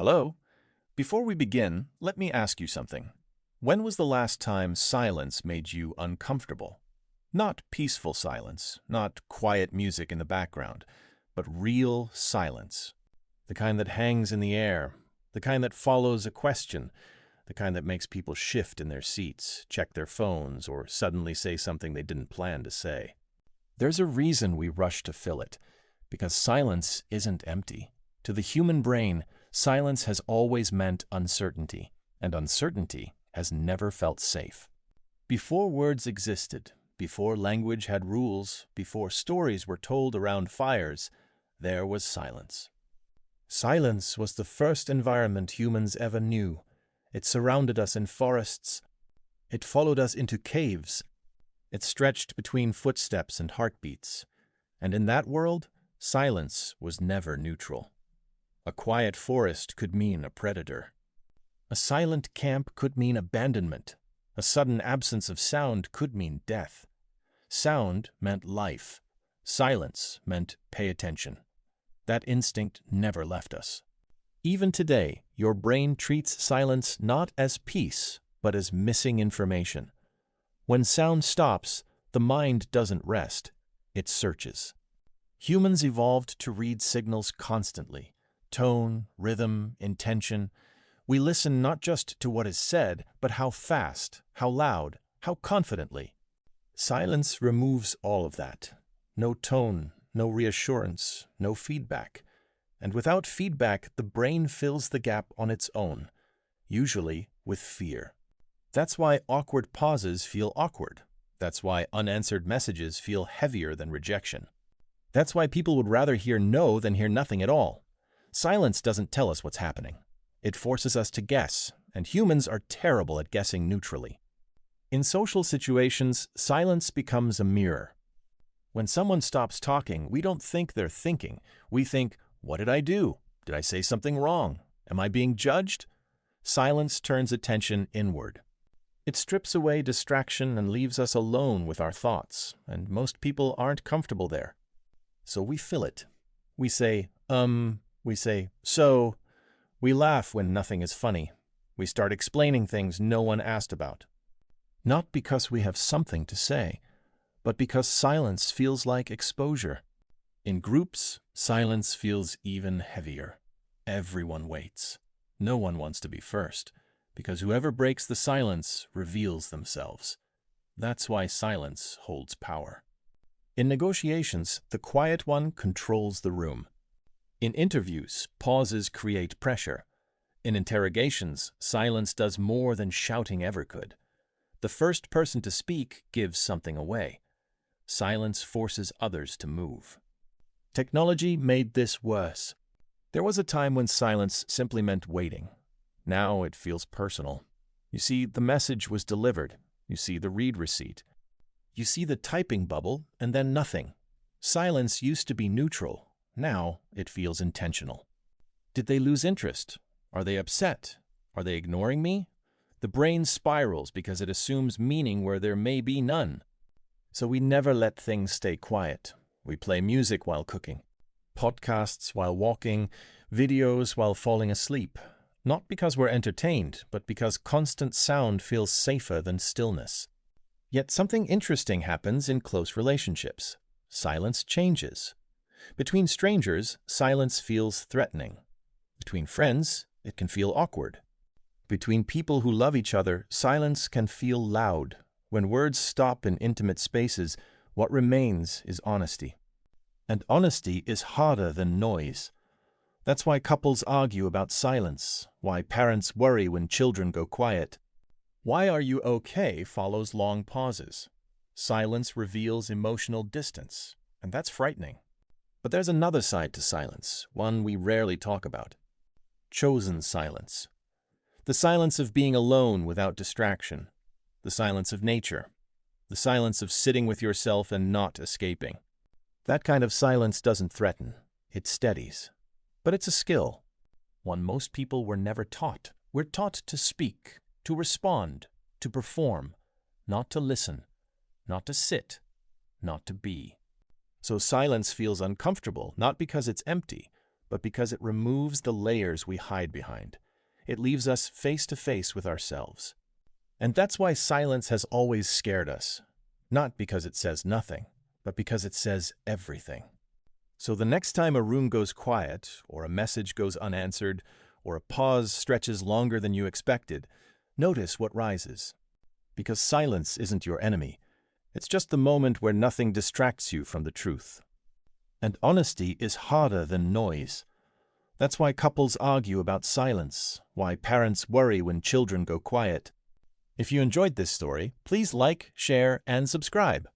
Hello? Before we begin, let me ask you something. When was the last time silence made you uncomfortable? Not peaceful silence, not quiet music in the background, but real silence. The kind that hangs in the air, the kind that follows a question, the kind that makes people shift in their seats, check their phones, or suddenly say something they didn't plan to say. There's a reason we rush to fill it, because silence isn't empty. To the human brain, silence has always meant uncertainty, and uncertainty has never felt safe. Before words existed, before language had rules, before stories were told around fires, there was silence. Silence was the first environment humans ever knew. It surrounded us in forests. It followed us into caves. It stretched between footsteps and heartbeats. And in that world, silence was never neutral. A quiet forest could mean a predator. A silent camp could mean abandonment. A sudden absence of sound could mean death. Sound meant life. Silence meant pay attention. That instinct never left us. Even today, your brain treats silence not as peace, but as missing information. When sound stops, the mind doesn't rest. It searches. Humans evolved to read signals constantly. Tone, rhythm, intention. We listen not just to what is said, but how fast, how loud, how confidently. Silence removes all of that. No tone, no reassurance, no feedback. And without feedback, the brain fills the gap on its own, usually with fear. That's why awkward pauses feel awkward. That's why unanswered messages feel heavier than rejection. That's why people would rather hear no than hear nothing at all. Silence doesn't tell us what's happening. It forces us to guess, and humans are terrible at guessing neutrally. In social situations, silence becomes a mirror. When someone stops talking, we don't think they're thinking. We think, what did I do? Did I say something wrong? Am I being judged? Silence turns attention inward. It strips away distraction and leaves us alone with our thoughts, and most people aren't comfortable there. So we fill it. We say, we say, so. We laugh when nothing is funny. We start explaining things no one asked about. Not because we have something to say, but because silence feels like exposure. In groups, silence feels even heavier. Everyone waits. No one wants to be first, because whoever breaks the silence reveals themselves. That's why silence holds power. In negotiations, the quiet one controls the room. In interviews, pauses create pressure. In interrogations, silence does more than shouting ever could. The first person to speak gives something away. Silence forces others to move. Technology made this worse. There was a time when silence simply meant waiting. Now it feels personal. You see, the message was delivered. You see the read receipt. You see the typing bubble, and then nothing. Silence used to be neutral. Now it feels intentional. Did they lose interest? Are they upset? Are they ignoring me? The brain spirals because it assumes meaning where there may be none. So we never let things stay quiet. We play music while cooking, podcasts while walking, videos while falling asleep. Not because we're entertained, but because constant sound feels safer than stillness. Yet something interesting happens in close relationships. Silence changes. Between strangers, silence feels threatening. Between friends, it can feel awkward. Between people who love each other, silence can feel loud. When words stop in intimate spaces, what remains is honesty. And honesty is harder than noise. That's why couples argue about silence, why parents worry when children go quiet. Why are you okay follows long pauses. Silence reveals emotional distance, and that's frightening. But there's another side to silence, one we rarely talk about. Chosen silence. The silence of being alone without distraction. The silence of nature. The silence of sitting with yourself and not escaping. That kind of silence doesn't threaten. It steadies. But it's a skill, one most people were never taught. We're taught to speak, to respond, to perform, not to listen, not to sit, not to be. So silence feels uncomfortable, not because it's empty, but because it removes the layers we hide behind. It leaves us face to face with ourselves. And that's why silence has always scared us. Not because it says nothing, but because it says everything. So the next time a room goes quiet, or a message goes unanswered, or a pause stretches longer than you expected, notice what rises. Because silence isn't your enemy. It's just the moment where nothing distracts you from the truth. And honesty is harder than noise. That's why couples argue about silence, why parents worry when children go quiet. If you enjoyed this story, please like, share, and subscribe.